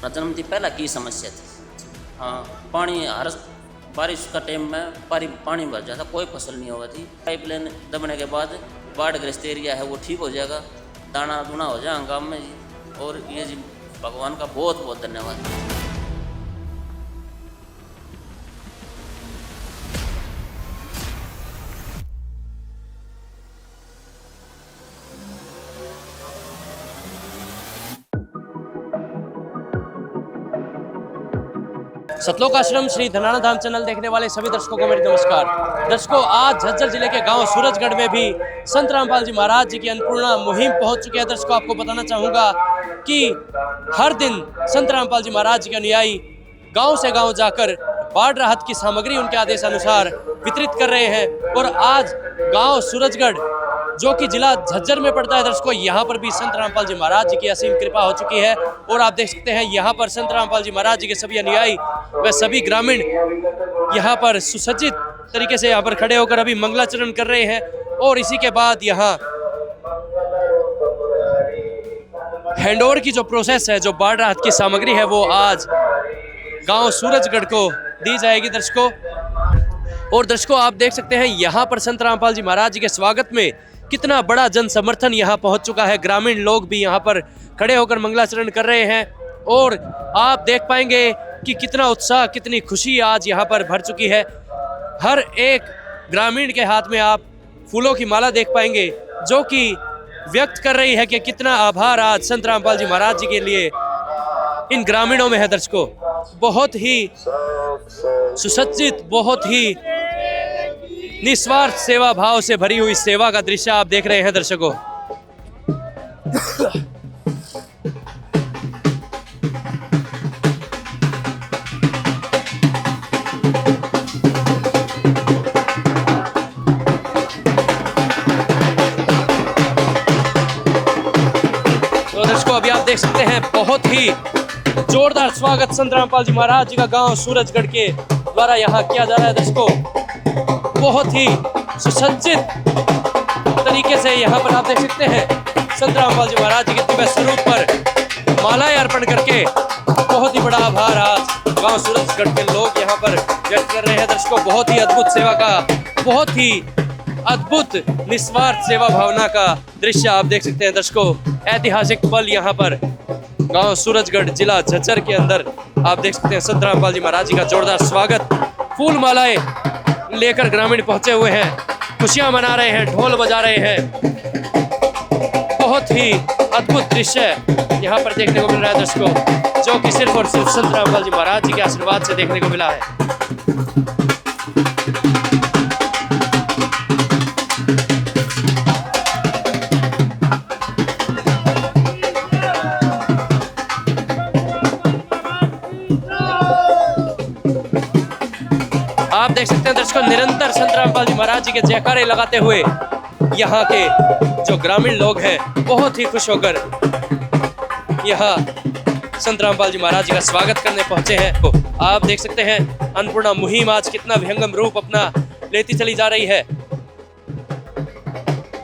अपना जन्म थी पहला की समस्या थी। हाँ, पानी हर बारिश का टाइम में पानी भर जाता, कोई फसल नहीं होगा थी। पाइपलाइन दबने के बाद बाढ़ ग्रस्त एरिया है वो ठीक हो जाएगा, दाना दूना हो जाएगा गाँव में जी। और ये जी भगवान का बहुत बहुत धन्यवाद। सतलोक आश्रम श्री धनाना धाम चैनल देखने वाले सभी दर्शकों को मेरी नमस्कार। दर्शकों, आज झज्जर जिले के गांव सूरजगढ़ में भी संत रामपाल जी महाराज जी की अन्नपूर्णा मुहिम पहुंच चुकी है। दर्शकों, आपको बताना चाहूँगा कि हर दिन संत रामपाल जी महाराज जी के अनुयायी गांव से गांव जाकर बाढ़ राहत की सामग्री उनके आदेश अनुसार वितरित कर रहे हैं। और आज गाँव सूरजगढ़ जो कि जिला झज्जर में पड़ता है, दर्शकों, यहाँ पर भी संत रामपाल जी महाराज जी की असीम कृपा हो चुकी है। और आप देख सकते हैं यहाँ पर संत रामपाल जी महाराज जी के सभी अनुयायी व सभी ग्रामीण यहाँ पर सुसज्जित तरीके से यहाँ पर खड़े होकर अभी मंगलाचरण कर रहे हैं। और इसी के बाद यहाँ हैंडओवर की जो प्रोसेस है, जो बाढ़ राहत की सामग्री है, वो आज गाँव सूरजगढ़ को दी जाएगी। दर्शकों, और दर्शकों, आप देख सकते हैं यहाँ पर संत रामपाल जी महाराज जी के स्वागत में कितना बड़ा जन समर्थन यहाँ पहुँच चुका है। ग्रामीण लोग भी यहाँ पर खड़े होकर मंगलाचरण कर रहे हैं। और आप देख पाएंगे कि कितना उत्साह, कितनी खुशी आज यहाँ पर भर चुकी है। हर एक ग्रामीण के हाथ में आप फूलों की माला देख पाएंगे, जो कि व्यक्त कर रही है कि कितना आभार आज संत रामपाल जी महाराज जी के लिए इन ग्रामीणों में है। दर्शकों, बहुत ही सुसज्जित, बहुत ही निस्वार्थ सेवा भाव से भरी हुई सेवा का दृश्य आप देख रहे हैं। दर्शकों, तो दर्शकों, अभी आप देख सकते हैं बहुत ही जोरदार स्वागत संत रामपाल जी महाराज जी का गांव सूरजगढ़ के द्वारा यहाँ किया जा रहा है। दर्शकों, बहुत ही सुसज्जित तरीके से यहाँ पर आप देख सकते हैं संत रामपाल जी महाराज जी के दिव्य स्वरूप पर मालाएं अर्पण करके बहुत ही बड़ा आभार आज गांव सूरजगढ़ के लोग यहाँ पर व्यक्त कर रहे हैं। दर्शकों, बहुत ही अद्भुत सेवा का, बहुत ही अद्भुत निस्वार्थ सेवा भावना का दृश्य आप देख सकते हैं। दर्शकों, ऐतिहासिक पल यहाँ पर गांव सूरजगढ़ जिला झज्जर के अंदर आप देख सकते हैं संत रामपाल जी महाराज जी का जोरदार स्वागत। फूल मालाएं लेकर ग्रामीण पहुंचे हुए हैं, खुशियां मना रहे हैं, ढोल बजा रहे हैं। बहुत ही अद्भुत दृश्य यहाँ पर देखने को मिल रहा है। दर्शकों, जो कि सिर्फ और सिर्फ संत रामपाल जी महाराज जी के आशीर्वाद से देखने को मिला है। आप देख सकते हैं दर्शकों, निरंतर संत रामपाल जी महाराज जी के जयकारे लगाते हुए यहाँ के जो ग्रामीण लोग हैं बहुत ही खुश होकर यहाँ संत रामपाल जी महाराज जी का स्वागत करने पहुंचे हैं। तो आप देख सकते हैं अन्नपूर्णा मुहिम आज कितना विहंगम रूप अपना लेती चली जा रही है।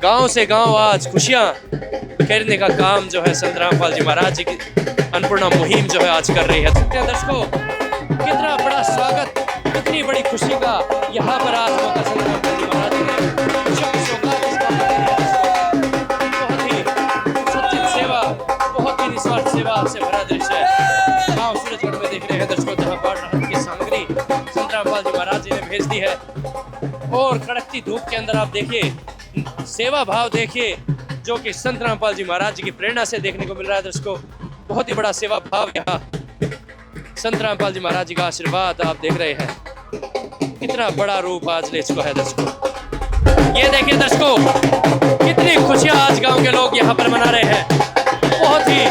गांव से गांव आज खुशियां बिखेरने का काम जो है संत रामपाल जी महाराज जी की अन्नपूर्णा मुहिम जो है आज कर रही है। दर्शकों, कितना बड़ा स्वागत, कितनी बड़ी खुशी का यहाँ पर आज मौका संत रामपाल जी महाराज जी ने बहुत ही सच्चित सेवा, बहुत ही निस्वार्थ सेवा से भरा दृश्य है गाँव सूरजगढ़ में देख रहे हैं। दर्शकों, जहाँ बाढ़ राहत की सामग्री संत रामपाल जी महाराज जी ने भेज दी है। और कड़कती धूप के अंदर आप देखिए सेवा भाव, देखिए जो कि संत रामपाल जी महाराज जी की प्रेरणा से देखने को मिल रहा है। दर्शकों, बहुत ही बड़ा सेवा भाव यहाँ संत रामपाल जी महाराज जी का आशीर्वाद आप देख रहे हैं, कितना बड़ा रूप आज ले चुका है। दर्शकों, ये देखिए दर्शकों, कितनी खुशियां आज गांव के लोग यहाँ पर मना रहे हैं। बहुत ही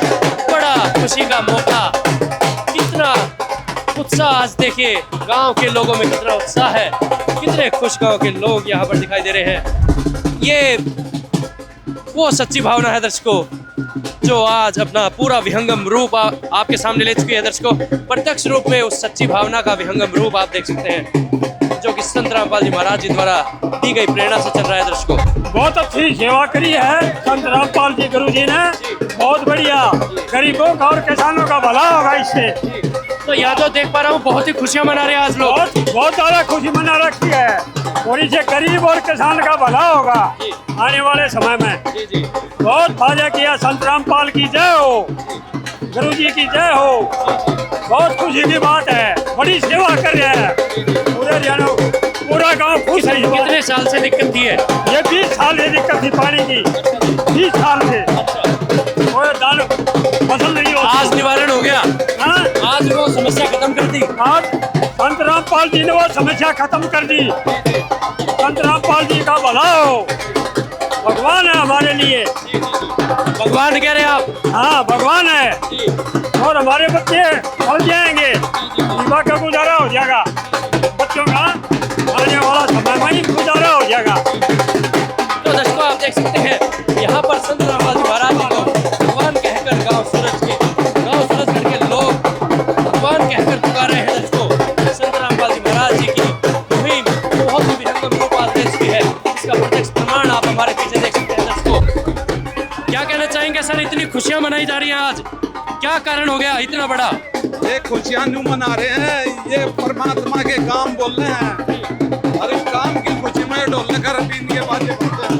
बड़ा खुशी का मौका, कितना उत्साह आज देखिए गांव के लोगों में, कितना उत्साह है, कितने खुश गांव के लोग यहाँ पर दिखाई दे रहे हैं। ये वो सच्ची भावना है दर्शकों, जो आज अपना पूरा विहंगम रूप आपके सामने ले चुकी है। दर्शकों, प्रत्यक्ष रूप में उस सच्ची भावना का विहंगम रूप आप देख सकते हैं। जो कि संत रामपाल जी महाराज जी द्वारा दी गई प्रेरणा से चल रहा है दर्शकों। बहुत अच्छी सेवा करी है संत रामपाल जी गुरु जी ने, बहुत बढ़िया। गरीबों का और किसानों का भला होगा इससे। तो यहाँ जो देख पा रहा हूँ बहुत ही खुशियाँ मना रहे हैं आज लोग। बहुत ज्यादा खुशी मना रखी है और इससे गरीब और किसान का भला होगा आने वाले समय में। बहुत फायदा किया। संत रामपाल की जय हो, गुरु जी की जय हो। बहुत खुशी की बात है, बड़ी सेवा कर रहे हैं पूरे जनों, पूरा गांव खुश है। कितने साल से दिक्कत थी है? ये 20 साल से दिक्कत थी पानी की, 20 साल से कोई दाल फसल नहीं होती। आज निवारण हो गया। हाँ? आज वो समस्या खत्म कर दी। आज संत रामपाल जी ने वो समस्या खत्म कर दी। संत रामपाल जी का भला हो, भगवान है हमारे लिए। भगवान कह रहे हैं आप? हाँ भगवान है, और हमारे बच्चे पल जाएंगे, जीवा का गुजारा हो जाएगा, बच्चों का आने वाला समय में ही गुजारा हो जाएगा। तो दर्शकों आप देख सकते हैं यहाँ पर संत रामपाल जी महाराज जी को भगवान कहकर गांव सूरजगढ़ के लोग भगवान कहकर पुकार रहे हैं। दर्शकों संत रामपाल जी महाराज जी की मुहिम बहुत ही विहंगम रूप आज देश की है, इसका प्रत्यक्ष प्रमाण आप हमारे पीछे देख सकते हैं। दर्शकों क्या कहना चाहेंगे सर, इतनी खुशियाँ मनाई जा रही हैं आज, क्या कारण हो गया इतना बड़ा? ये खुशियाँ न्यू मना रहे हैं, ये परमात्मा के काम बोल रहे हैं। हर एक काम की खुशी में ढोलने का रबीन के बाजे बोलते हैं।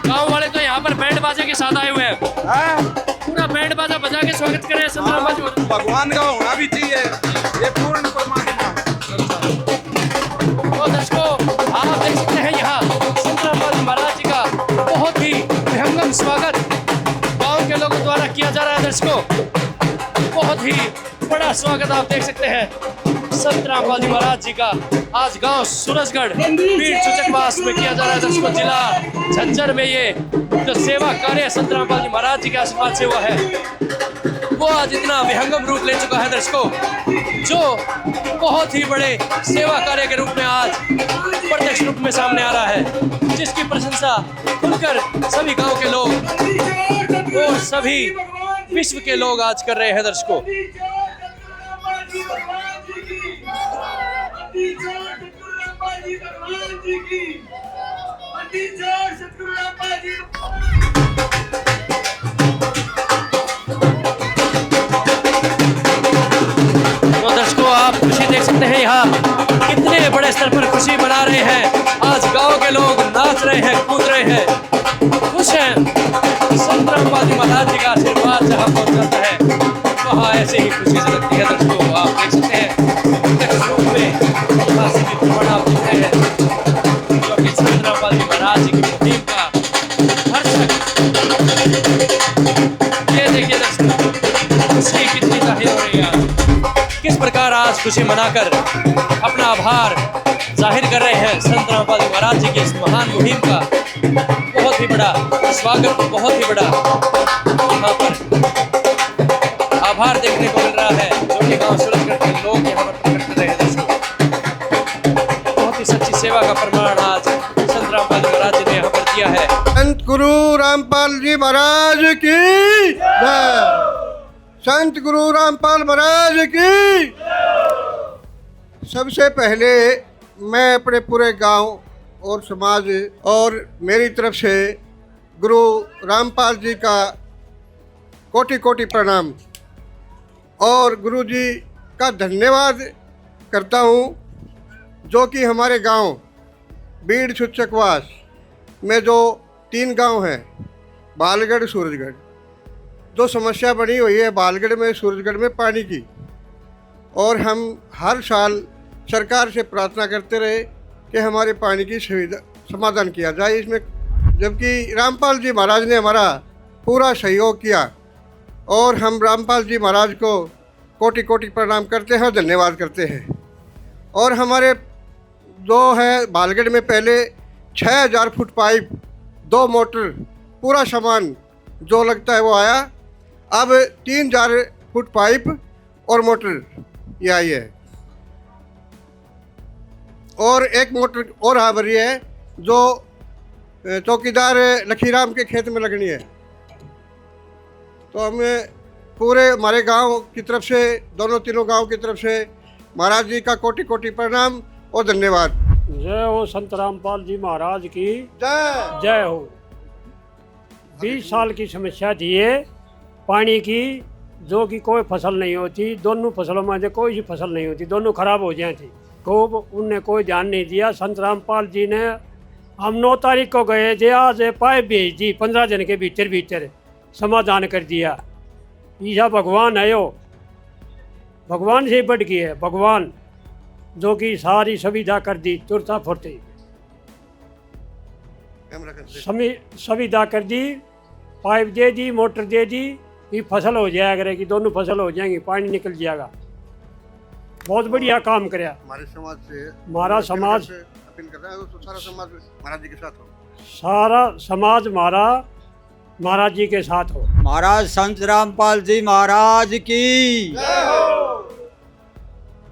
गाँव वाले तो यहाँ पर बैंड बाजे के साथ आए हुए हैं, पूरा बैंड बाजा बजा के स्वागत कर रहे हैं संत रामपाल जी महाराज। भगवान का होना भी चाहिए, ये पूर्ण परमात्मा। तो दर्शकों आप देख सकते हैं यहाँ संत रामपाल जी महाराज जी का बहुत ही विहंगम स्वागत गांव के लोगों द्वारा किया जा रहा है। दर्शकों बहुत ही बड़ा स्वागत आप देख सकते हैं संत रामपाल जी महाराज जी का आज गांव सूरजगढ़ बीड़ चुचकवास में किया जा रहा है। दर्शकों जिला झज्जर में ये जो सेवा कार्य संत रामपाल जी महाराज जी के आशीर्वाद से हुआ है वो आज इतना विहंगम रूप ले चुका है। दर्शकों जो बहुत ही बड़े सेवा कार्य के रूप में आज प्रत्यक्ष रूप में सामने आ रहा है, जिसकी प्रशंसा खुलकर सभी गांव के लोग और सभी विश्व के लोग आज कर रहे हैं। दर्शकों तो दर्शकों आप खुशी देख सकते हैं यहाँ कितने बड़े स्तर पर खुशी मना रहे हैं। आज गांव के लोग नाच रहे हैं, कूद रहे हैं, खुश हैं। संत रामपाल जी महाराज जी का आशीर्वाद जहाँ पहुँच जाता है वहाँ ऐसे ही खुशी झलकती है। दर्शकों आप देख सकते हैं प्रत्यक्ष रूप में काशी की प्रमाण आप देख रहे हैं जो कि संत रामपाल जी महाराज जी की मुहिम का हर्षक। ये देखिए दर्शकों खुशी कितनी जाहिर हो रही है, किस प्रकार आज खुशी मनाकर अपना आभार जाहिर कर रहे हैं संत रामपाल जी महाराज जी की इस महान मुहिम का। बहुत ही बड़ा स्वागत, बहुत ही बड़ा यहाँ पर आभार देखने को मिल रहा है जो कि गांव सूरजगढ़ के लोग यहाँ पर प्रकट कर रहे हैं। दर्शकों बहुत ही सच्ची सेवा का प्रमाण आज संत रामपाल जी महाराज जी ने यहाँ पर दिया है। संत गुरु रामपाल जी महाराज की जय। संत गुरु रामपाल महाराज की। सबसे पहले मैं अपने पूरे गांव और समाज और मेरी तरफ से गुरु रामपाल जी का कोटि कोटि प्रणाम और गुरु जी का धन्यवाद करता हूं, जो कि हमारे गांव बीड़ चुचकवास में जो 3 गांव हैं, बालगढ़ सूरजगढ़, जो समस्या बनी हुई है बालगढ़ में सूरजगढ़ में पानी की, और हम हर साल सरकार से प्रार्थना करते रहे कि हमारे पानी की सुविधा समाधान किया जाए इसमें, जबकि रामपाल जी महाराज ने हमारा पूरा सहयोग किया और हम रामपाल जी महाराज को कोटि कोटि प्रणाम करते हैं, धन्यवाद करते हैं। और हमारे जो है बालगढ़ में पहले 6000 फुट पाइप, 2 मोटर, पूरा सामान जो लगता है वो आया। अब 3000 फुट पाइप और मोटर ये आई है, और एक मोटर और आ रही है जो चौकीदार लखीराम के खेत में लगनी है। तो हमें पूरे हमारे गांव की तरफ से, दोनों तीनों गांव की तरफ से महाराज जी का कोटि कोटि प्रणाम और धन्यवाद। जय हो संत रामपाल जी महाराज की जय। जय हो। 20 साल की समस्या थी ये पानी की, जो कि कोई फसल नहीं होती, दोनों फसलों में से कोई सी फसल नहीं होती, दोनों खराब हो जाती। खूब उनने कोई ध्यान नहीं दिया। संत रामपाल जी ने, हम 9 तारीख को गए थे, आज पाइप भेज दी, 15 दिन के भीतर समाधान कर दिया। ईसा भगवान है, यो भगवान से बढ़ गई है, भगवान जो कि सारी सुविधा कर दी, तुरता फुरती सुविधा कर दी, पाइप दे दी, मोटर दे दी, ये फसल हो जाया करेगी, दोनों फसल हो जाएंगी, पानी निकल जाएगा। बहुत बढ़िया काम कराया। हमारे समाज से, हमारा समाज अपील कर रहा है तो सारा समाज महाराज जी के साथ हो। सारा समाज महाराज जी के साथ हो। महाराज संत रामपाल जी महाराज की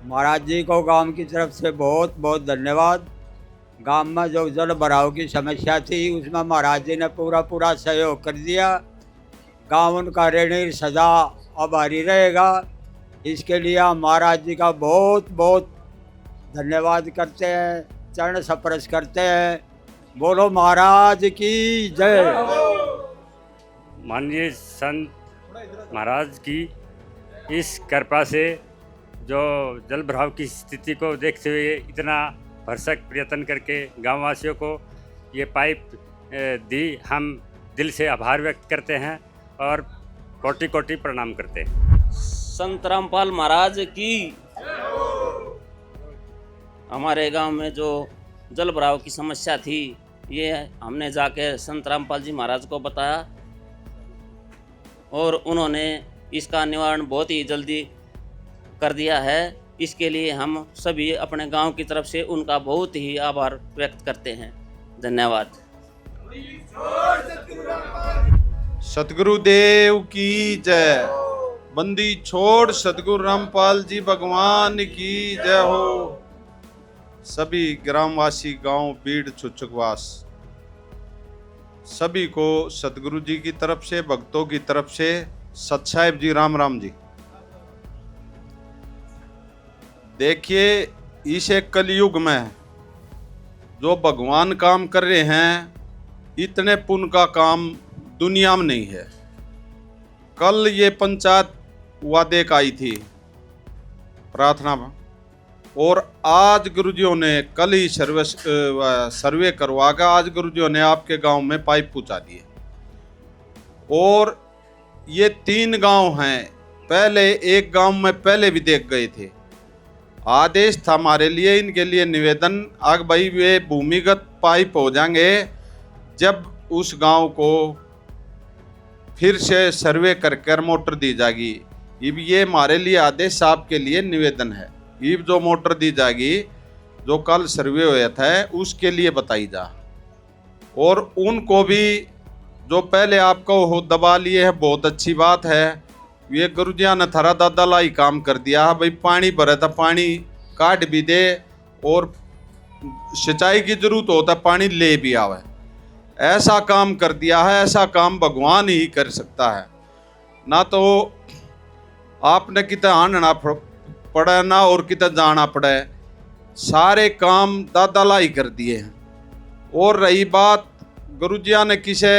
महाराज जी को गांव की तरफ से बहुत बहुत धन्यवाद। गांव में जो जल भराव की समस्या थी उसमें महाराज जी ने पूरा सहयोग कर दिया। गांव उनका ऋणी सदा आभारी रहेगा। इसके लिए हम महाराज जी का बहुत बहुत धन्यवाद करते हैं, चरण स्पर्श करते हैं। बोलो महाराज की जय। माननीय संत महाराज की इस कृपा से जो जल भराव की स्थिति को देखते हुए इतना भरसक प्रयत्न करके गाँव वासियों को ये पाइप दी, हम दिल से आभार व्यक्त करते हैं और कोटि कोटि प्रणाम करते हैं। संत रामपाल महाराज की। हमारे गांव में जो जल भराव की समस्या थी, ये हमने जाके संत रामपाल जी महाराज को बताया और उन्होंने इसका निवारण बहुत ही जल्दी कर दिया है। इसके लिए हम सभी अपने गांव की तरफ से उनका बहुत ही आभार व्यक्त करते हैं। धन्यवाद। सतगुरुदेव की जय। बंदी छोड़ सतगुरु रामपाल जी भगवान की जय हो। सभी ग्रामवासी, गांव बीड़ छुचकवास, सभी को सतगुरु जी की तरफ से, भक्तों की तरफ से सत साहिब जी राम राम जी। देखिए, इस एक कलयुग में जो भगवान काम कर रहे हैं, इतने पुण्य का काम दुनिया में नहीं है। कल ये पंचायत वादे का आई थी प्रार्थना में, और आज गुरुजियों ने कल ही सर्वे करवा कर आज गुरुजियों ने आपके गांव में पाइप पहुंचा दिए। और ये 3 गांव हैं, पहले एक गांव में पहले भी देख गए थे। आदेश था हमारे लिए, इनके लिए निवेदन, आग भाई वे भूमिगत पाइप हो जाएंगे जब उस गांव को फिर से सर्वे कर मोटर दी जाएगी। अब ये हमारे लिए आदेश, आपके लिए निवेदन है। अब जो मोटर दी जाएगी, जो कल सर्वे हुआ था, उसके लिए बताई जा। और उनको भी जो पहले आपको हो दबा लिए है, बहुत अच्छी बात है। ये गुरुजिया ने थारा दादा लाई काम कर दिया भाई, पानी भरा था पानी काट भी दे, और सिंचाई की जरूरत होता पानी ले भी आवे। ऐसा काम कर दिया है, ऐसा काम भगवान ही कर सकता है। ना तो आपने कितना आना पड़े ना और कितना जाना पड़े, सारे काम दादा लाई कर दिए हैं। और रही बात गुरुजिया ने किसे,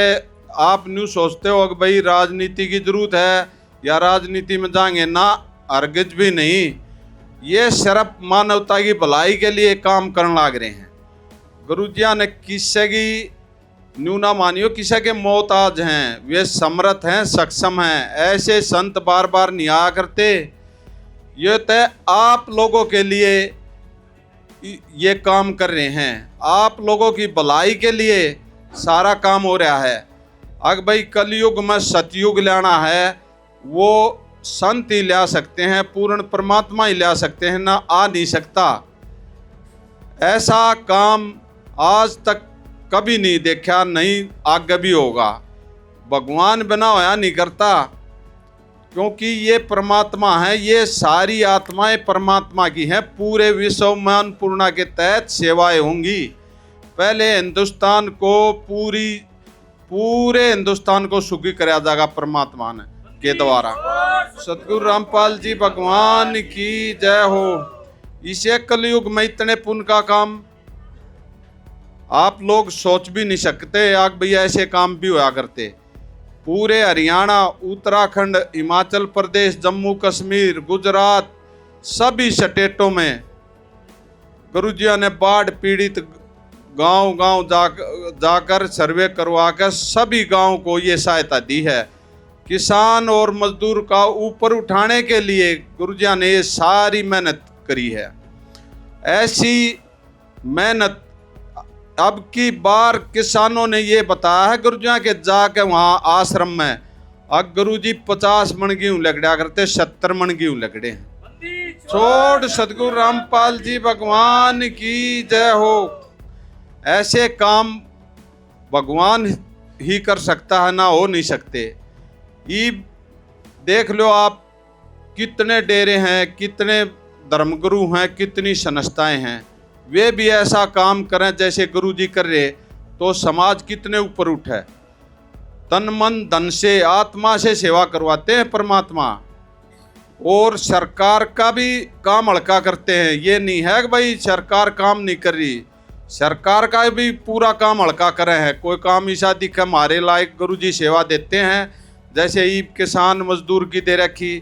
आप न्यू सोचते हो कि भाई राजनीति की जरूरत है या राजनीति में जाएंगे, ना, हरगिज भी नहीं। ये सिर्फ मानवता की भलाई के लिए काम करने लग रहे हैं। गुरुजिया ने किसी की न्यू ना मानियो, किसी के मोहताज हैं, वे समर्थ हैं, सक्षम हैं। ऐसे संत बार बार नहीं आया करते। ये तो आप लोगों के लिए ये काम कर रहे हैं, आप लोगों की भलाई के लिए सारा काम हो रहा है। अगर भाई कलयुग में सतयुग लाना है, वो संत ही ला सकते हैं, पूर्ण परमात्मा ही ला सकते हैं, ना आ नहीं सकता। ऐसा काम आज तक कभी नहीं देखा, नहीं आगे भी होगा। भगवान बना होया नहीं करता, क्योंकि ये परमात्मा है। ये सारी आत्माएं परमात्मा की हैं। पूरे विश्व में अन्नपूर्णा के तहत सेवाएं होंगी। पहले हिंदुस्तान को पूरे हिंदुस्तान को सुखी कराया जाएगा परमात्मा ने के द्वारा। सतगुरु रामपाल जी भगवान की जय हो। इसे कलयुग में इतने पुण्य का काम आप लोग सोच भी नहीं सकते आग भैया ऐसे काम भी हुआ करते। पूरे हरियाणा, उत्तराखंड, हिमाचल प्रदेश, जम्मू कश्मीर, गुजरात, सभी स्टेटों में गुरुजिया ने बाढ़ पीड़ित गांव गांव जाकर सर्वे करवा कर सभी गांव को ये सहायता दी है। किसान और मजदूर का ऊपर उठाने के लिए गुरुजिया ने ये सारी मेहनत करी है। ऐसी मेहनत अब की बार किसानों ने ये बताया है गुरुजिया के जाके वहाँ आश्रम में, अब गुरुजी 50 मन गेहूं लगड़ा करते, 70 मन गेहूं लगड़े हैं। छोड़ सतगुरु रामपाल जी भगवान की जय हो। ऐसे काम भगवान ही कर सकता है, ना हो नहीं सकते। ये देख लो आप, कितने डेरे हैं, कितने धर्मगुरु हैं, कितनी संस्थाएं हैं, वे भी ऐसा काम करें जैसे गुरुजी कर रहे, तो समाज कितने ऊपर उठे। तन मन धन से, आत्मा से सेवा करवाते हैं परमात्मा, और सरकार का भी काम हल्का करते हैं। ये नहीं है कि भाई सरकार काम नहीं कर रही, सरकार का भी पूरा काम हल्का करे हैं। कोई काम ऐसा दिखे हमारे लायक गुरुजी सेवा देते हैं, जैसे ईब किसान मजदूर की दे रखी,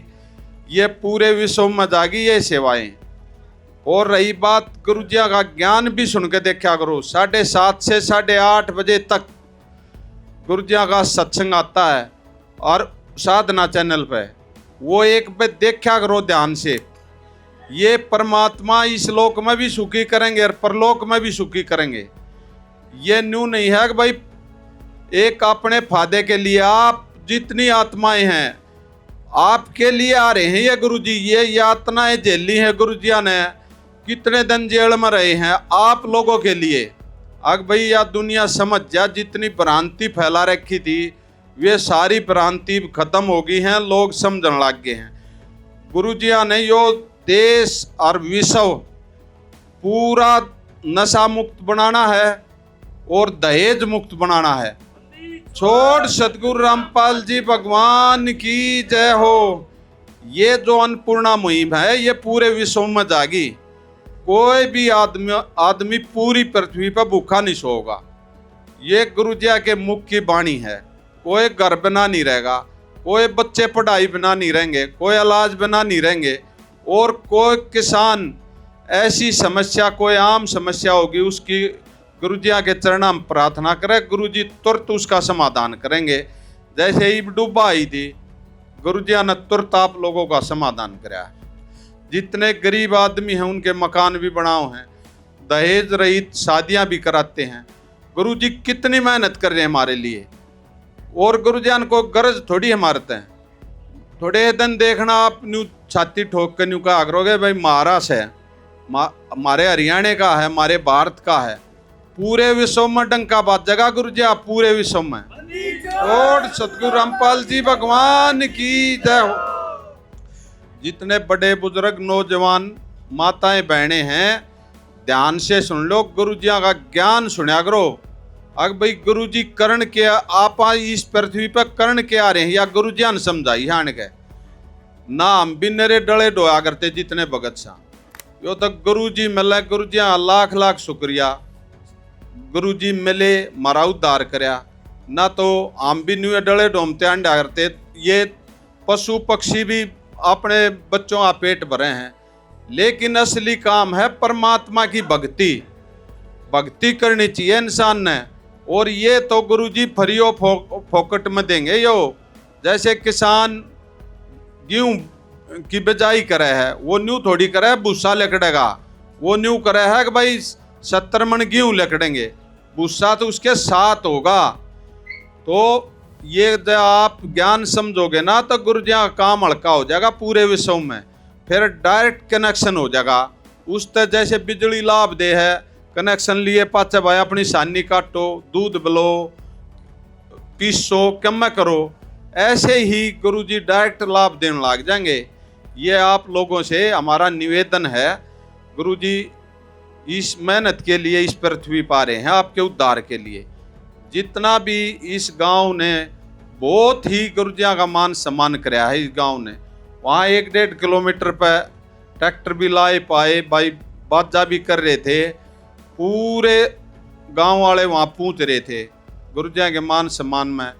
ये पूरे विश्व में जागी ये सेवाएं। और रही बात गुरुजिया का ज्ञान भी सुन के देखा करो। 7:30 से 8:30 बजे तक गुरुजिया का सत्संग आता है और साधना चैनल पे, वो एक पे देखा करो ध्यान से। ये परमात्मा इस लोक में भी सुखी करेंगे और परलोक में भी सुखी करेंगे। ये न्यू नहीं है कि भाई एक अपने फायदे के लिए, आप जितनी आत्माएं हैं आपके लिए आ रहे हैं ये गुरुजी। ये यातनाएं झेली है गुरुजिया ने, कितने दिन जेल में रहे हैं आप लोगों के लिए। अब भाई या दुनिया समझ जा, जितनी भ्रांति फैला रखी थी वे सारी भ्रांति खत्म हो गई हैं, लोग समझने लग गए हैं। गुरुजिया ने यो देश और विश्व पूरा नशा मुक्त बनाना है और दहेज मुक्त बनाना है। छोड़ सतगुरु रामपाल जी भगवान की जय हो। ये जो अन्नपूर्णा मुहिम है ये पूरे विश्व में जागी। कोई भी आदमी पूरी पृथ्वी पर भूखा नहीं सोएगा। ये गुरुजिया के मुख की वाणी है। कोई घर बिना नहीं रहेगा, कोई बच्चे पढ़ाई बिना नहीं रहेंगे, कोई इलाज बिना नहीं रहेंगे, और कोई किसान ऐसी समस्या, कोई आम समस्या होगी उसकी गुरुजिया के चरणों में प्रार्थना करे, गुरुजी तुरंत उसका समाधान करेंगे। जैसे ही डूबा आई थी, गुरुजिया ने तुरंत आप लोगों का समाधान कराया। जितने गरीब आदमी हैं उनके मकान भी बनाओ हैं, दहेज रहित शादियां भी कराते हैं। गुरुजी कितनी मेहनत कर रहे हैं हमारे लिए, और गुरुजान को गरज थोड़ी हमारे हैं। थोड़े दिन देखना आप न्यू छाती ठोक के न्यू कहा करोगे भाई महाराष्ट्र है, हमारे हरियाणा का है, हमारे भारत का है। पूरे विश्व में डंका बाजेगा गुरुजिया, पूरे विश्व में। और सतगुरु रामपाल जी भगवान की जय हो। जितने बड़े बुजुर्ग नौजवान माताएं बहनें हैं, ध्यान से सुन लो, गुरुजिया का ज्ञान सुना करो। अगर भाई गुरुजी करण के आप इस पृथ्वी पर करण के आ रहे हैं, या गुरुजिया ने समझाई हान के ना, हम भी नरे डले डोया करते जितने भगत सा। यो तक गुरुजी मिले, गुरुजिया लाख लाख शुक्रिया। गुरुजी मिले मारा उद्धार करया, ना तो हम भी न्यू डले डोमते अंडा करते। ये पशु पक्षी भी अपने बच्चों का पेट भरे हैं, लेकिन असली काम है परमात्मा की भक्ति। भक्ति करनी चाहिए इंसान ने, और ये तो गुरुजी फ्रियो फोकट में देंगे। यो जैसे किसान गेहूं की बिजाई करे है, वो न्यू थोड़ी करे है भूसा लकड़ेगा, वो न्यू करे है कि भाई 70 मन गेहूं लकड़ेंगे, भूसा तो उसके साथ होगा। तो ये जब आप ज्ञान समझोगे ना, तो गुरुजिया का काम हल्का हो जाएगा पूरे विश्व में। फिर डायरेक्ट कनेक्शन हो जाएगा उस तरह, जैसे बिजली लाभ दे है, कनेक्शन लिए पाचे भाई अपनी सानी काटो, दूध बलो, पीसो, कम करो, ऐसे ही गुरुजी डायरेक्ट लाभ देने लग जाएंगे। ये आप लोगों से हमारा निवेदन है, गुरुजी इस मेहनत के लिए इस पृथ्वी पा रहे हैं आपके उद्धार के लिए। जितना भी इस गांव ने बहुत ही गुरुजिया का मान सम्मान कराया है, इस गांव ने वहाँ 1-1.5 किलोमीटर पर ट्रैक्टर भी लाए पाए, भाई बाजा भी कर रहे थे। पूरे गांव वाले वहाँ पहुँच रहे थे गुरुजियों के मान सम्मान में।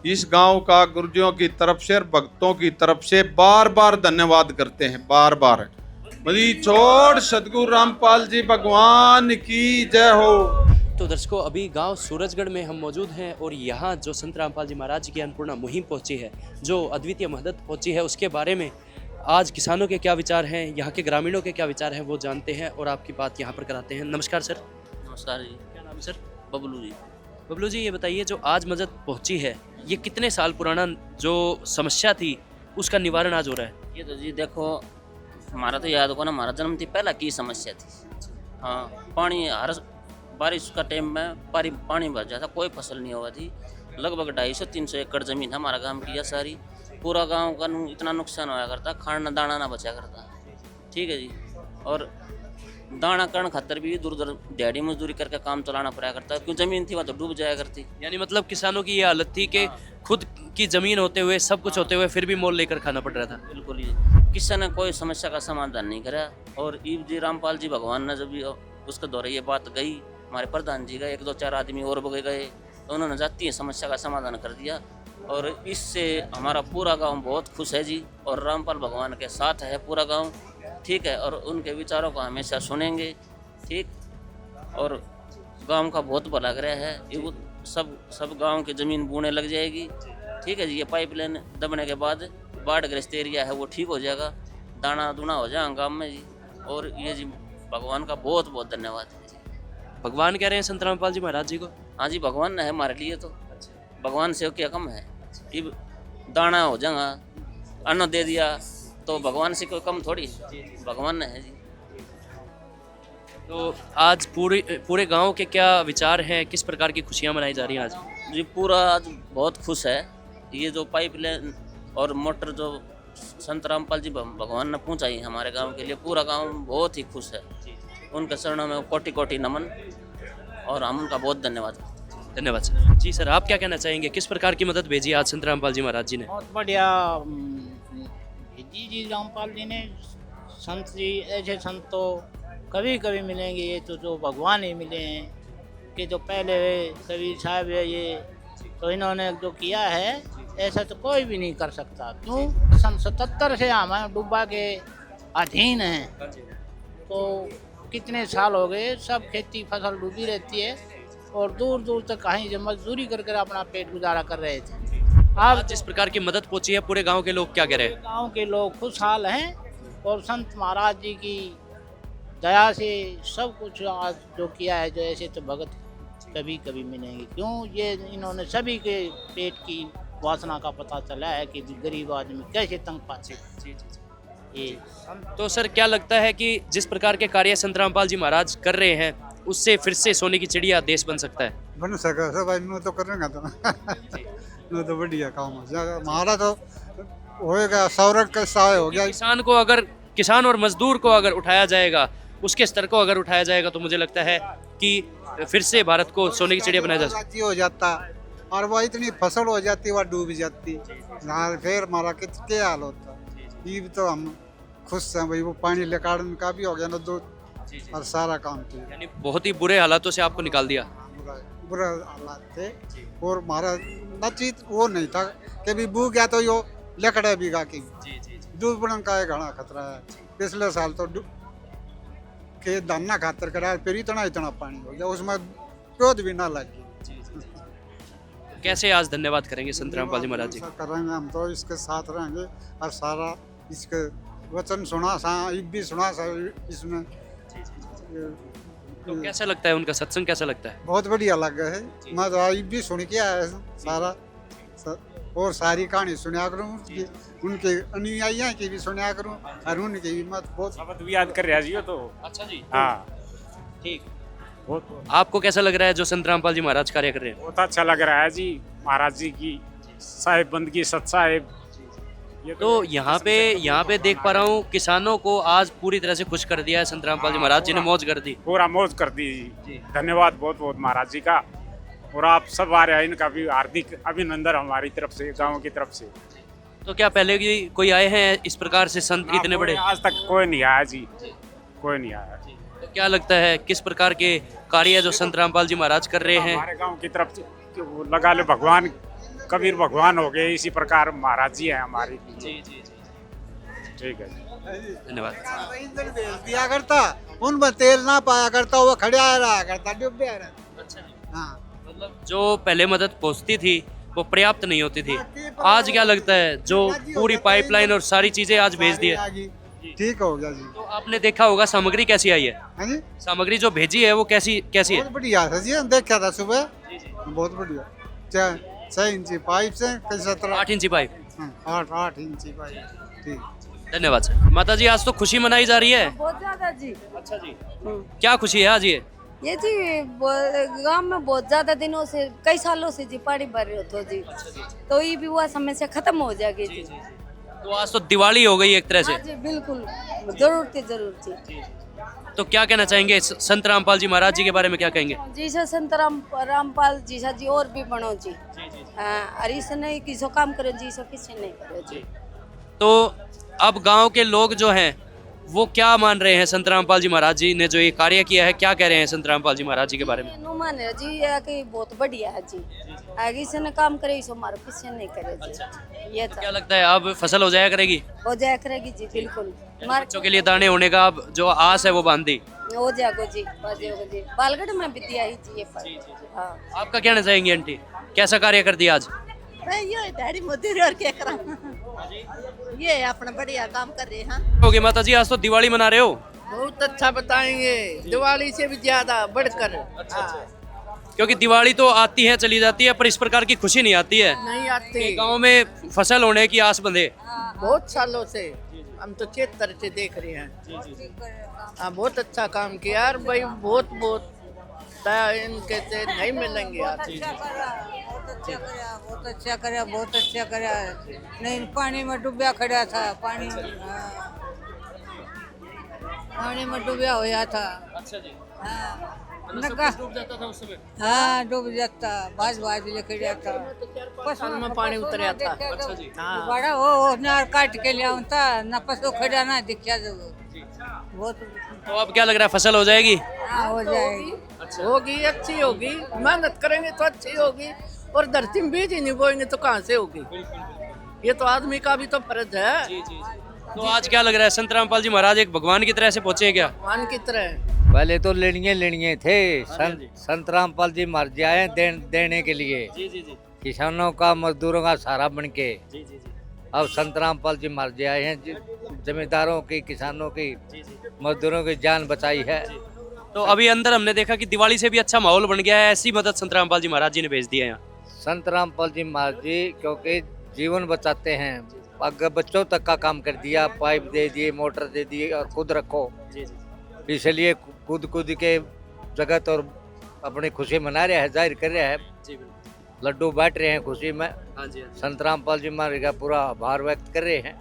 इस गांव का गुरुजियों की तरफ से और भक्तों की तरफ से बार बार धन्यवाद करते हैं, बार बार। बड़ी छोड़ सदगुरु रामपाल जी भगवान की जय हो। तो दर्शकों, अभी गांव सूरजगढ़ में हम मौजूद हैं और यहाँ जो संत रामपाल जी महाराज जी की अन्नपूर्णा मुहिम पहुँची है, जो अद्वितीय मदद पहुँची है, उसके बारे में आज किसानों के क्या विचार हैं, यहाँ के ग्रामीणों के क्या विचार हैं, वो जानते हैं और आपकी बात यहाँ पर कराते हैं। नमस्कार सर। नमस्कार जी। क्या नाम है सर? बबलू जी। बबलू जी, ये बताइए, जो आज मदद पहुँची है, ये कितने साल पुराना जो समस्या थी उसका निवारण आज हो रहा है? ये तो जी देखो, हमारा तो याद को ना, हमारा जन्म थी पहला की समस्या थी। हाँ, पानी हर बारिश का टाइम में पानी भर जाता, कोई फसल नहीं हुआ थी। लगभग 250-300 एकड़ जमीन हमारा गांव की है सारी। पूरा गांव का इतना नुकसान होया करता, खाना दाना ना बचा करता। ठीक है जी। और दाना करण खातर भी दूर दूर दिहाड़ी मजदूरी करके काम चलाना पड़ा करता, क्यों जमीन थी वह तो डूब जाया करती। यानी मतलब किसानों की ये हालत थी कि खुद की जमीन होते हुए, सब कुछ होते हुए, फिर भी मोल लेकर खाना पड़ रहा था। बिल्कुल ही किसी ने कोई समस्या का समाधान नहीं करा। और ईब जी रामपाल जी भगवान ने जब उसके दौरे ये बात गई, हमारे प्रधान जी गए, 1-2-4 आदमी और बगे गए, तो उन्होंने जाती है समस्या का समाधान कर दिया। और इससे हमारा पूरा गांव बहुत खुश है जी। और रामपाल भगवान के साथ है पूरा गांव। ठीक है। और उनके विचारों को हमेशा सुनेंगे। ठीक। और गांव का बहुत भला ग्रह है ये। सब गांव की ज़मीन बूने लग जाएगी। ठीक है जी। ये पाइपलाइन दबने के बाद बाढ़ ग्रस्त एरिया है वो ठीक हो जाएगा, दाना दूना हो जाएगा गाँव में जी। और ये जी भगवान का बहुत बहुत धन्यवाद है जी। भगवान कह रहे हैं संत रामपाल जी महाराज जी को? हाँ जी, भगवान ने है हमारे लिए तो। भगवान से क्या कम है। ये दाना हो जाएगा, अन्न दे दिया, तो भगवान से कोई कम थोड़ी, भगवान ने है जी। तो आज पूरे गांव के क्या विचार हैं, किस प्रकार की खुशियां मनाई जा रही हैं आज? जी पूरा आज बहुत खुश है। ये जो पाइपलाइन और मोटर जो संत रामपाल जी भगवान ने पहुँचाई हमारे गांव के लिए, पूरा गांव बहुत ही खुश है। उनके चरणों में कोटि कोटि नमन और हम उनका बहुत धन्यवाद करते हैं। धन्यवाद सर। जी सर, आप क्या कहना चाहेंगे, किस प्रकार की मदद भेजी आज संत रामपाल जी महाराज जी ने? बहुत बढ़िया भेजी जी रामपाल जी ने। संत जी ऐसे संत तो कभी कभी मिलेंगे, ये तो जो भगवान ही मिले हैं। कि जो पहले कबीर साहब है, ये तो इन्होंने जो किया है ऐसा तो कोई भी नहीं कर सकता। क्यों? सन 77 से हम डूबा के अधीन हैं, तो कितने साल हो गए, सब खेती फसल डूबी रहती है और दूर दूर तक कहीं जो मजदूरी कर अपना पेट गुजारा कर रहे थे। आज जिस प्रकार की मदद पहुंची है, पूरे गांव के लोग क्या कह रहे हैं? गांव के लोग खुशहाल हैं और संत महाराज जी की दया से सब कुछ आज जो किया है, जो ऐसे तो भगत कभी कभी मिलेंगे। क्यों? ये इन्होंने सभी के पेट की वासना का पता चला है कि गरीब आदमी कैसे तंग पाते। ये तो सर, क्या लगता है कि जिस प्रकार के कार्य संत रामपाल जी महाराज कर रहे हैं, उससे फिर से सोने की चिड़िया देश बन सकता है? बन सका सब नो तो करेंगे तो नो तो बढ़िया काम हो जाएगा हमारा तो होएगा। सौरभ का सहाय हो गया। किसान और मजदूर को अगर उठाया जाएगा, उसके स्तर को अगर उठाया जाएगा, तो मुझे लगता है कि फिर से भारत को सोने की चिड़िया बनाया जा सकता हो जाता और वह इतनी फसल हो जाती, वह डूब जाती, फिर हमारा क्या हाल होता। ये तो हम खुश हैं भाई, वो पानी लेकर का भी हो गया ना दो और सारा काम किया। यानी बहुत ही बुरे हालातों से आपको निकाल दिया। बुरा हालात थे और हमारा नचीत वो नहीं था कि भी बू गया तो यो लकड़ा बीघा की डूबने का घना खतरा है। पिछले साल तो खेत दाना खातर करा, फिर इतना पानी हो गया, उसमें क्रोध भी ना लगी। कैसे आज धन्यवाद करेंगे संत रामपाल जी महाराज जी? करेंगे, हम तो इसके साथ रहेंगे और सारा इसके वचन सुना सा भी सुना सा इसमें। तो कैसा लगता है उनका सत्संग, कैसा लगता है? बहुत बढ़िया लगा है। मैं तो भी सुन के आया सारा और सारी कहानी सुना करूँ, उनके अनुयायियों की भी सुना करूँ और उनकी भी मत बहुत शब्द भी याद कर रहा जी। तो अच्छा जी, हाँ ठीक। बहुत आपको कैसा लग रहा है जो संत रामपाल जी महाराज कार्य कर रहे हैं? बहुत अच्छा लग रहा है जी। महाराज जी की साहिब बंदगी सत साहिब। तो यहाँ पे देख पा रहा हूँ, किसानों को आज पूरी तरह से खुश कर दिया है संत रामपाल जी महाराज जी ने, मौज कर दी, पूरा मौज कर दी जी। धन्यवाद बहुत बहुत महाराज जी का। और आप सब आ रहे हैं, इनका भी हार्दिक अभिनंदन हमारी तरफ से, गाँव की तरफ से। तो क्या पहले भी कोई आए हैं इस प्रकार से संत इतने बड़े? आज तक कोई नहीं आया जी, कोई नहीं आया। तो क्या लगता है किस प्रकार के कार्य जो संत रामपाल जी महाराज कर रहे हैं? हमारे गांव की तरफ से जो वो लगा ले भगवान कबीर भगवान हो गए, इसी प्रकार महाराज जी हैं हमारे। जी जी जी ठीक है जी। धन्यवाद। ईंधन भेज दिया करता, उनमें तेल ना पाया करता, वो खड़ा रहा करता, डूब गया रहता। अच्छा जी। हाँ, मतलब जो पहले मदद पहुंचती थी वो पर्याप्त नहीं होती थी, आज क्या लगता है जो पूरी पाइपलाइन और सारी चीजें आज भेज दी है? ठीक हो गया जी। तो आपने देखा होगा सामग्री कैसी आई है? हाँ जी, सामग्री जो भेजी है वो कैसी कैसी है? बहुत बढ़िया था जी, हम देखा था सुबह, बहुत बढ़िया। 6 इंची पाइप से कई 17 8 इंची पाइप। 8 इंची पाइप। ठीक। धन्यवाद सर। माता जी आज तो खुशी मनाई जा रही है। बहुत ज्यादा जी। अच्छा जी। क्या खुशी है आज ये जी गांव में बहुत ज्यादा दिनों से कई सालों से जी पानी भर रहे हो तो जी, तो ये भी हुआ समस्या खत्म हो जाएगी जी। तो आज तो दिवाली हो गई एक तरह से। हाँ जी बिल्कुल, जरूर जी। तो क्या कहना चाहेंगे संत रामपाल जी महाराज जी के बारे में, क्या कहेंगे? जी सर, संत रामपाल जी सा जी और भी बनो जी। अरे से नहीं किसो काम करो जी, सो किसी नहीं करो जी। तो अब गांव के लोग जो हैं वो क्या मान रहे हैं संत रामपाल जी महाराज जी ने जो ये कार्य किया है, क्या कह रहे हैं संत रामपाल जी महाराज जी के बारे में? मान रहे जी ये कि बहुत बढ़िया है जी, आगे से न काम करे सो मारो किसी नहीं करे जी। ये क्या लगता है अब फसल हो जाया करेगी? हो जाया करेगी जी बिल्कुल। बच्चों के लिए दाने होने का अब जो आस है वो बांध दी हो जाएगा जी, जी। बालगढ़ में भी दिया ही जी ये पर। हाँ। आप क्या कहना चाहेंगे आंटी, कैसा कार्य कर दिया आज? ये डैडी मोदी और क्या करा, ये अपना बढ़िया काम कर रहे हैं। होगी माता जी आज तो दिवाली मना रहे हो? बहुत अच्छा बताएंगे, दिवाली से भी ज्यादा बढ़कर। क्योंकि दिवाली तो आती है चली जाती है पर इस प्रकार की खुशी नहीं आती है नहीं आती। गांव में फसल होने की आस बंधे। बहुत सालों से हम तो 76 से देख रहे हैं। हाँ, बहुत अच्छा काम किया यार भाई, बहुत बहुत इनके से नहीं मिलेंगे यार। बहुत अच्छा करा। नहीं पानी में डूबा खड़ा था, पानी में डूबा होया था। अच्छा जी। डूब जाता था उस समय। हाँ डूब जाता, बाज लेके जाता, फसल में पानी उतरा था। अच्छा जी। हाँ। बड़ा वो नार काट के ले था न, पशु खड़ा ना दिखा बहुत। तो अब क्या लग रहा है फसल हो जाएगी? हाँ हो जाएगी। अच्छा होगी, अच्छी होगी, मेहनत करेंगे तो अच्छी होगी, और धरती में बीज ही नहीं बोएंगे तो कहाँ से होगी? ये तो आदमी का भी तो फर्ज है। तो आज क्या लग रहा है संत रामपाल जी महाराज एक भगवान की तरह से पहुंचे हैं क्या? भगवान की तरह। पहले तो लेनिए थे, संत रामपाल जी मर जाए देने के लिए। किसानों का मजदूरों का सहारा बन के। अब संत रामपाल जी मर जाए हैं, जमींदारों की, किसानों की, मजदूरों की जान बचाई है। तो अभी अंदर हमने देखा कि दिवाली से भी अच्छा माहौल बन गया है, ऐसी मदद संत रामपाल जी महाराज जी ने भेज दी है यहाँ। संत रामपाल जी महाराज जी क्योंकि जीवन बचाते हैं, अगर बच्चों तक का काम कर दिया, पाइप दे दिए, मोटर दे दिए और खुद रखो, इसलिए कूद के जगत और अपनी खुशी मना रहे हैं, जाहिर कर रहे हैं, लड्डू बांट रहे हैं खुशी में। संत रामपाल जी महाराज का पूरा आभार व्यक्त कर रहे हैं।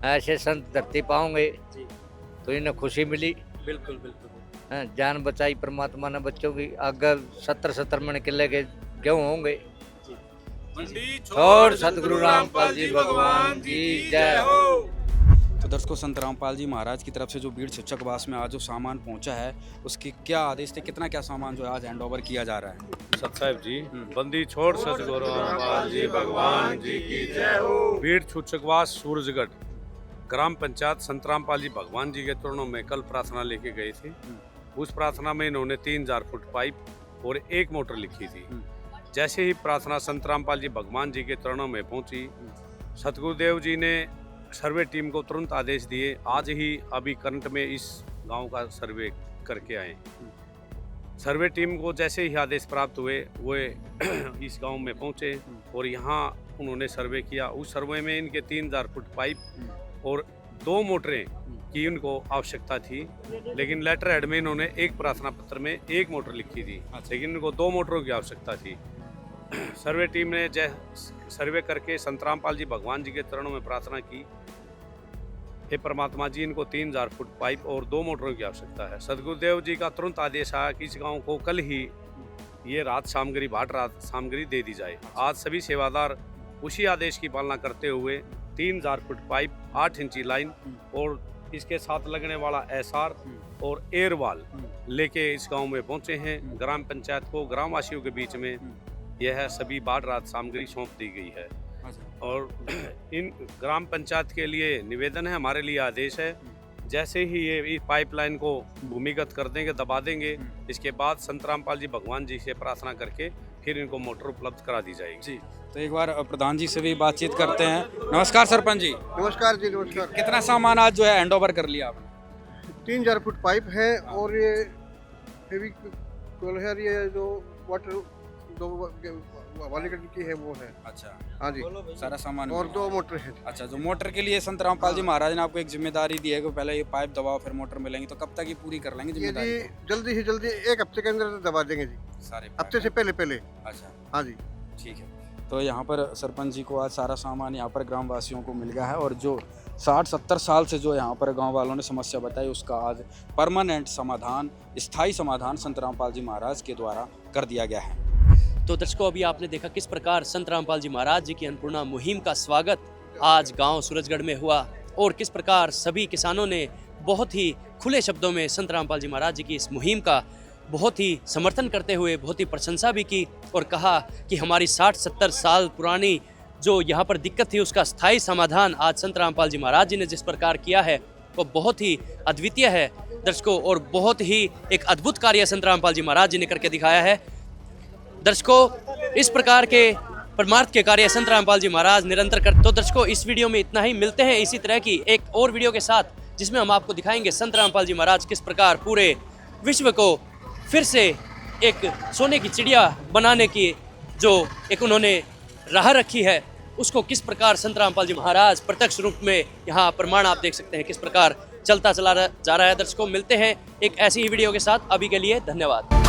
ऐसे संत धरती पाओगे तो इन्हें खुशी मिली। बिल्कुल बिल्कुल। जान बचाई परमात्मा ने बच्चों की। अगर 70 मन किले के गेहूँ होंगे। और सतगुरु रामपाल जी भगवान की जय हो। तो दर्शकों, संत रामपाल जी महाराज की तरफ से जो बीड़ छिचकवास में आज जो सामान पहुंचा है उसके क्या आदेश थे, कितना क्या सामान जो आज हैंड ओवर किया जा रहा है? सत साहिब जी, बंदी छोड़ सतगुरु रामपाल जी भगवान जी की जय हो। बीड़ छिचकवास सूरजगढ़ ग्राम पंचायत संत रामपाल जी भगवान जी के चरणों में कल प्रार्थना लेके गए थे। उस प्रार्थना में इन्होंने 3000 फुट पाइप और 1 मोटर लिखी थी। जैसे ही प्रार्थना संत रामपाल जी भगवान जी के चरणों में पहुंची, सतगुरुदेव जी ने सर्वे टीम को तुरंत आदेश दिए, आज ही अभी करंट में इस गांव का सर्वे करके आए। सर्वे टीम को जैसे ही आदेश प्राप्त हुए वे इस गांव में पहुंचे और यहां उन्होंने सर्वे किया। उस सर्वे में इनके 3000 फुट पाइप और 2 मोटरें की उनको आवश्यकता थी, लेकिन लेटर हेड में इन्होंने एक प्रार्थना पत्र में 1 मोटर लिखी थी, लेकिन इनको 2 मोटरों की आवश्यकता थी। सर्वे टीम ने सर्वे करके संत रामपाल जी भगवान जी के चरणों में प्रार्थना की, हे परमात्मा जी, इनको 3000 फुट पाइप और 2 मोटरों की आवश्यकता है। सदगुरुदेव जी का तुरंत आदेश आया कि इस गांव को कल ही ये रात सामग्री दे दी जाए। आज सभी सेवादार उसी आदेश की पालना करते हुए 3000 फुट पाइप, 8 इंची लाइन और इसके साथ लगने वाला एसआर और एयरवाल लेके इस गांव में पहुंचे हैं। ग्राम पंचायत को ग्रामवासियों के बीच में यह सभी बाढ़ राहत सामग्री सौंप दी गई है। और इन ग्राम पंचायत के लिए निवेदन है, हमारे लिए आदेश है, जैसे ही ये पाइपलाइन को भूमिगत कर देंगे, दबा देंगे, इसके बाद संत रामपाल जी भगवान जी से प्रार्थना करके फिर इनको मोटर उपलब्ध करा दी जाएगी। जी, तो एक बार प्रधान जी से भी बातचीत करते हैं। नमस्कार सरपंच जी। नमस्कार जी, नमस्कार। कितना सामान आज जो है हैंड ओवर कर लिया आपने? 3000 फुट पाइप है और ये फेविकोल है, ये जो वाटर वाली की है वो है। अच्छा, हाँ जी, सारा सामान और 2 मोटर है। अच्छा, जो मोटर के लिए संत रामपाल जी महाराज ने आपको एक जिम्मेदारी दी है कि पहले ये पाइप दबाओ फिर मोटर मिलेंगी, तो कब तक ये पूरी कर लेंगे ये जिम्मेदारी? जी जल्दी से जल्दी 1 हफ्ते के अंदर दबा देंगे जी, सारे हफ्ते से पहले। अच्छा, हाँ जी, ठीक है। तो यहाँ पर सरपंच जी को आज सारा सामान यहाँ पर ग्राम वासियों को मिल गया है और जो 60-70 साल से जो यहाँ पर गांव वालों ने समस्या बताई उसका आज परमानेंट समाधान, स्थायी समाधान संत रामपाल जी महाराज के द्वारा कर दिया गया है। तो दर्शकों, अभी आपने देखा किस प्रकार संत रामपाल जी महाराज जी की अन्नपूर्णा मुहिम का स्वागत आज गांव सूरजगढ़ में हुआ और किस प्रकार सभी किसानों ने बहुत ही खुले शब्दों में संत रामपाल जी महाराज जी की इस मुहिम का बहुत ही समर्थन करते हुए बहुत ही प्रशंसा भी की और कहा कि हमारी 60-70 साल पुरानी जो यहाँ पर दिक्कत थी उसका स्थायी समाधान आज संत रामपाल जी महाराज जी ने जिस प्रकार किया है वो बहुत ही अद्वितीय है दर्शकों, और बहुत ही एक अद्भुत कार्य संत रामपाल जी महाराज जी ने करके दिखाया है। दर्शकों, इस प्रकार के परमार्थ के कार्य संत रामपाल जी महाराज निरंतर करते। तो दर्शकों, इस वीडियो में इतना ही। मिलते हैं इसी तरह की एक और वीडियो के साथ जिसमें हम आपको दिखाएंगे संत रामपाल जी महाराज किस प्रकार पूरे विश्व को फिर से एक सोने की चिड़िया बनाने की जो एक उन्होंने राह रखी है उसको किस प्रकार संत रामपाल जी महाराज प्रत्यक्ष रूप में यहाँ प्रमाण आप देख सकते हैं किस प्रकार चलता चला जा रहा है। दर्शकों, मिलते हैं एक ऐसी ही वीडियो के साथ। अभी के लिए धन्यवाद।